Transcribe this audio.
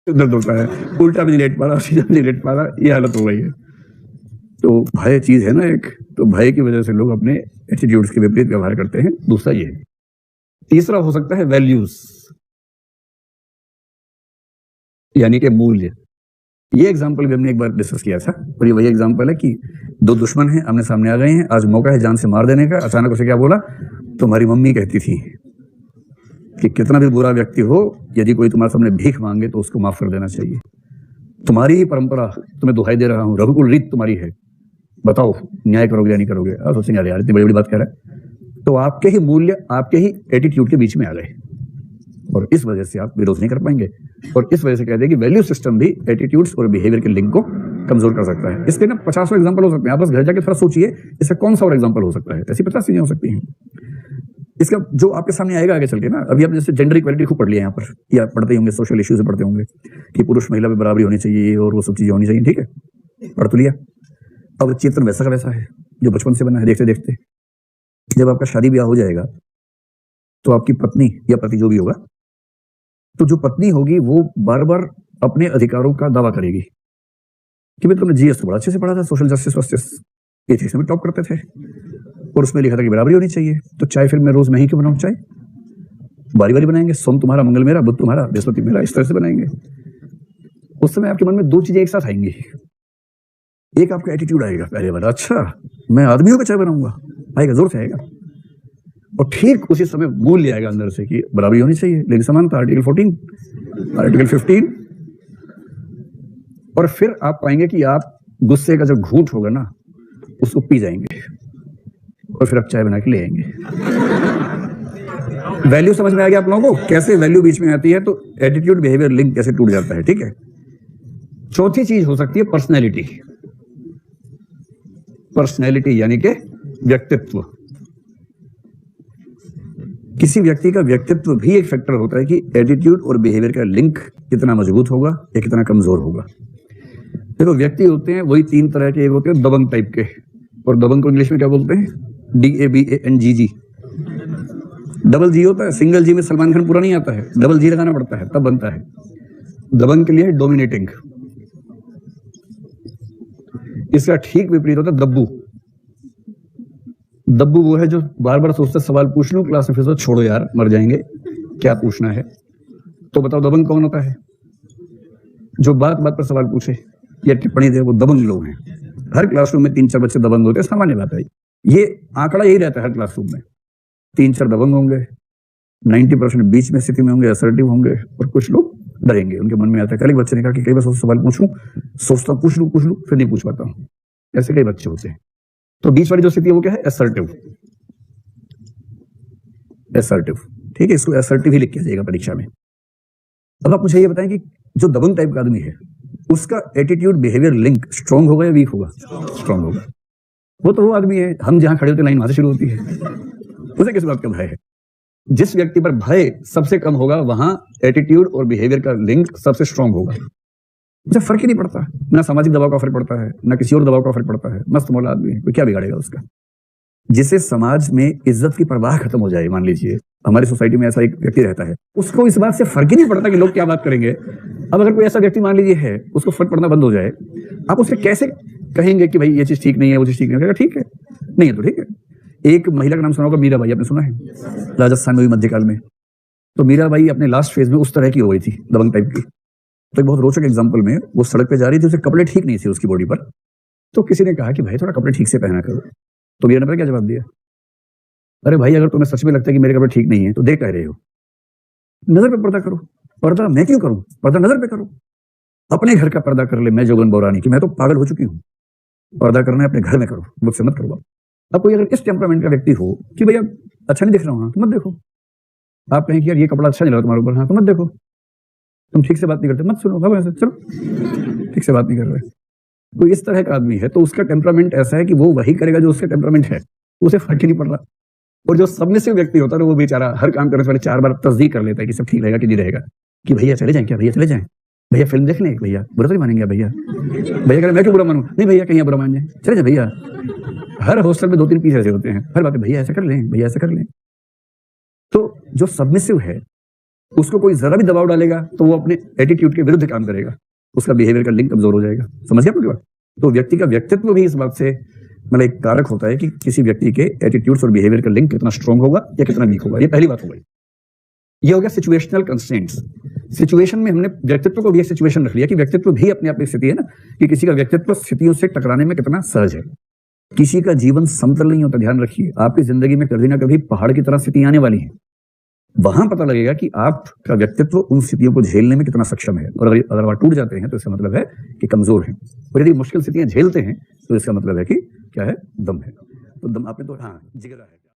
दर्द होता है, उल्टा भी नहीं लेट पा रहा, सीधा भी नहीं लेट पा रहा, ये हालत हो गई है। तो भय चीज है ना एक, तो भय की वजह से लोग अपने एटीट्यूड्स के विपरीत व्यवहार करते हैं। दूसरा ये है। तीसरा हो सकता है वैल्यूज, यानी कि मूल्य। ये एग्जाम्पल भी हमने एक बार डिस्कस किया था, और ये वही एग्जाम्पल है कि दो दुश्मन हैं, आमने सामने आ गए हैं, आज मौका है जान से मार देने का। अचानक उसे क्या बोला? तुम्हारी मम्मी कहती थी कि कितना भी बुरा व्यक्ति हो, यदि कोई तुम्हारे सामने भीख मांगे तो उसको माफ कर देना चाहिए। तुम्हारी ही परंपरा, तुम्हें दुहाई दे रहा हूं, रघुकुल रीत तुम्हारी है, बताओ न्याय करोगे या नहीं करोगे? आप सोचेंगे अरे यार इतनी बड़ी बड़ी बात कह रहा है। तो आपके ही मूल्य, आपके ही एटीट्यूड के बीच में आ गए, और इस वजह से आप विरोध नहीं कर पाएंगे। और इस वजह से कहते हैं कि वैल्यू सिस्टम भी एटीट्यूड्स और बिहेवियर के लिंक को कमजोर कर सकता है। इसके ना 50 एग्जाम्पल हो सकते हैं, आप बस घर जाके थोड़ा सोचिए इसका कौन सा और एग्जाम्पल हो सकता है। ऐसी 50 चीजें हो सकती हैं। इसका जो आपके सामने आएगा आगे चल के ना, अभी आप जैसे जेंडर इक्वालिटी खूब पढ़ लिया यहाँ पर, या पढ़ते होंगे, सोशल इश्यूज पढ़ते होंगे कि पुरुष महिला में बराबरी होनी चाहिए और वो सब चीजें होनी चाहिए, ठीक है, पढ़ तो लिया। अब चेतन वैसा का वैसा है जो बचपन से बना है। देखते देखते जब आपका शादी ब्याह हो जाएगा तो आपकी पत्नी या पति जो भी होगा, तो जो पत्नी होगी वो बार बार अपने अधिकारों का दावा करेगी कि भाई तुमने जीएस तो बड़ा अच्छे से पढ़ा था, सोशल जस्टिस वस्टिस ये चीज में टॉप करते थे, और उसमें लिखा था कि बराबरी होनी चाहिए। तो चाय फिर मैं रोज मैं ही क्यों बनाऊं? चाय बारी बारी बनाएंगे, सोम तुम्हारा, मंगल मेरा, बुध तुम्हारा, बृहस्पति मेरा, इस तरह से बनाएंगे। उस समय आपके मन में दो चीजें एक साथ आएंगी। एक आपका एटीट्यूड आएगा पहले वाला, अच्छा मैं आदमियों का चाय बनाऊंगा, आएगा, जोर से आएगा। और ठीक उसी समय मूल्य आएगा अंदर से कि बराबरी होनी चाहिए, लेकिन समानता, आर्टिकल 14, आर्टिकल 15। और फिर आप पाएंगे कि आप गुस्से का जो घूंट होगा ना उसको पी जाएंगे, और फिर आप चाय बना के ले आएंगे। वैल्यू समझ में आ गया आप लोगों को? कैसे वैल्यू बीच में आती है, तो एटीट्यूड बिहेवियर लिंक कैसे टूट जाता है, ठीक है। चौथी चीज हो सकती है पर्सनैलिटी। पर्सनैलिटी यानी कि व्यक्तित्व। किसी व्यक्ति का व्यक्तित्व भी एक फैक्टर होता है कि एटीट्यूड और बिहेवियर का लिंक कितना मजबूत होगा या कितना कमजोर होगा। देखो व्यक्ति होते हैं वही तीन तरह के, एक होते हैं दबंग टाइप के, और दबंग को इंग्लिश में क्या बोलते हैं? DABANGG। डबल जी होता है, सिंगल जी में सलमान खान पूरा नहीं आता है, डबल जी लगाना पड़ता है तब बनता है। दबंग के लिए डोमिनेटिंग। इसका ठीक विपरीत होता है दब्बू। दब्बू वो है जो बार बार सोचता है सवाल पूछ लूं क्लास में, फिर छोड़ो यार मर जाएंगे, क्या पूछना है। तो बताओ दबंग कौन होता है? जो बात बात पर सवाल पूछे या टिप्पणी दे, वो दबंग लोग हैं। हर क्लासरूम में 3-4 बच्चे दबंग होते हैं, सामान्य बात है। ये आंकड़ा यही रहता है हर क्लासरूम में, 3-4 दबंग होंगे, 90% बीच में स्थिति में होंगे, असर्टिव होंगे, और कुछ लोग डरेंगे। उनके मन में आता है, कल एक बच्चे ने कहा कि कई बार सवाल पूछूं, सोचता हूं पूछ लूं फिर नहीं पूछ पाता हूं। ऐसे कई बच्चे होते हैं। तो बीच वाली जो स्थिति है वो क्या है? असर्टिव। असर्टिव, ठीक है, इसको असर्टिव ही लिख के जाएगा परीक्षा में। अब आप मुझे ये बताएं कि जो दबंग टाइप का आदमी है उसका एटीट्यूड बिहेवियर लिंक स्ट्रांग होगा या वीक होगा? स्ट्रांग होगा। वो तो वो आदमी है, हम जहां खड़े होते लाइन वहां से शुरू होती है, उसे किस बात का भय है? जिस व्यक्ति पर भय सबसे कम होगा वहां एटीट्यूड और बिहेवियर का लिंक सबसे स्ट्रांग होगा। मुझे फर्क ही नहीं पड़ता, ना सामाजिक दबाव का फर्क पड़ता है, ना किसी और दबाव का फर्क पड़ता है, मस्त मौला आदमी है, कोई क्या बिगाड़ेगा उसका। जिसे समाज में इज्जत की परवाह खत्म हो जाए, मान लीजिए हमारी सोसाइटी में ऐसा एक व्यक्ति रहता है, उसको इस बात से फर्क ही नहीं पड़ता कि लोग क्या बात करेंगे। अब अगर कोई ऐसा व्यक्ति मान लीजिए है, उसको फर्क पड़ना बंद हो जाए, आप उससे कैसे कहेंगे कि भाई ये चीज ठीक नहीं है, वो चीज ठीक नहीं है? ठीक है, नहीं है तो ठीक है। एक महिला का नाम सुना होगा, मीराबाई, आपने सुना है? राजस्थान में भी मध्यकाल में। तो मीराबाई अपने लास्ट फेज में उस तरह की हो गई थी, दबंग टाइप की। तो एक बहुत रोचक एग्जाम्पल में, वो सड़क पे जा रही थी, उसके कपड़े ठीक नहीं थे उसकी बॉडी पर, तो किसी ने कहा कि भाई थोड़ा कपड़े ठीक से पहना करो। तो मीरा ने क्या जवाब दिया? अरे भाई अगर तुम्हें सच में लगता है कि मेरे कपड़े ठीक नहीं है तो देख कह रहे हो, नजर पे पर्दा करो। पर्दा मैं क्यों करूं? पर्दा नजर पे करो, अपने घर का पर्दा कर ले। मैं जोगन बोरानी कि मैं तो पागल हो चुकी हूँ, पर्दा करना है अपने घर में करो, मुझसे मत करवाओ। अब कोई अगर इस टेम्परामेंट का व्यक्ति हो कि भैया अच्छा नहीं दिख रहा हूं, तो मत देखो। आप कहें कि यार ये कपड़ा अच्छा नहीं लगा तुम्हारे ऊपर, हाँ तो मत देखो। तुम ठीक से बात नहीं करते, मत सुनो, भागो ऐसे, चलो ठीक से बात नहीं कर रहे। तो इस तरह का आदमी है तो उसका टेम्परामेंट ऐसा है कि वो वही करेगा जो उसका टेम्परामेंट है, उसे फर्क ही नहीं पड़ रहा। और जो सबमिसिव व्यक्ति होता है वो बेचारा हर काम करने से पहले 4 बार तस्दीक कर लेता है कि सब ठीक रहेगा कि नहीं रहेगा, कि भैया चले जाएं क्या, भैया चले जाएं, भैया फिल्म देख लें, भैया बुरा तो नहीं मानेंगे, भैया भैया कह मैं क्यों बुरा मानूं, नहीं भैया कहीं बुरा मान जाए, चले जाए भैया। हर हॉस्टल में 2-3 पीस ऐसे होते हैं, हर बात भैया ऐसा कर लें, भैया ऐसा कर लें। तो जो सबमिसिव है उसको कोई जरा भी दबाव डालेगा तो वो अपने एटीट्यूड के विरुद्ध काम करेगा, उसका बिहेवियर का लिंक कमजोर हो जाएगा। समझ गया पूरी बात? तो व्यक्ति का व्यक्तित्व भी इस बात से मतलब एक कारक होता है कि किसी व्यक्ति के एटीट्यूड्स और बिहेवियर का लिंक कितना स्ट्रांग होगा या कितना वीक होगा। ये पहली बात हो गई। ये हो गया सिचुएशनल कंस्ट्रेंट्स। सिचुएशन में हमने व्यक्तित्व को भी एक सिचुएशन रख लिया कि व्यक्तित्व भी अपने आप में स्थिति है ना, कि किसी का व्यक्तित्व स्थितियों से टकराने में कितना सहज है। किसी का जीवन समतल नहीं होता। ध्यान रखिए, आपकी जिंदगी में कभी ना कभी पहाड़ की तरह स्थिति आने वाली है। वहां पता लगेगा कि आपका व्यक्तित्व उन स्थितियों को झेलने में कितना सक्षम है। और अगर वह टूट जाते हैं तो इसका मतलब है कि कमजोर है। और यदि मुश्किल स्थितियां झेलते हैं तो इसका मतलब है कि क्या है, दम है। तो दम आपने तो हाँ जिगरा है।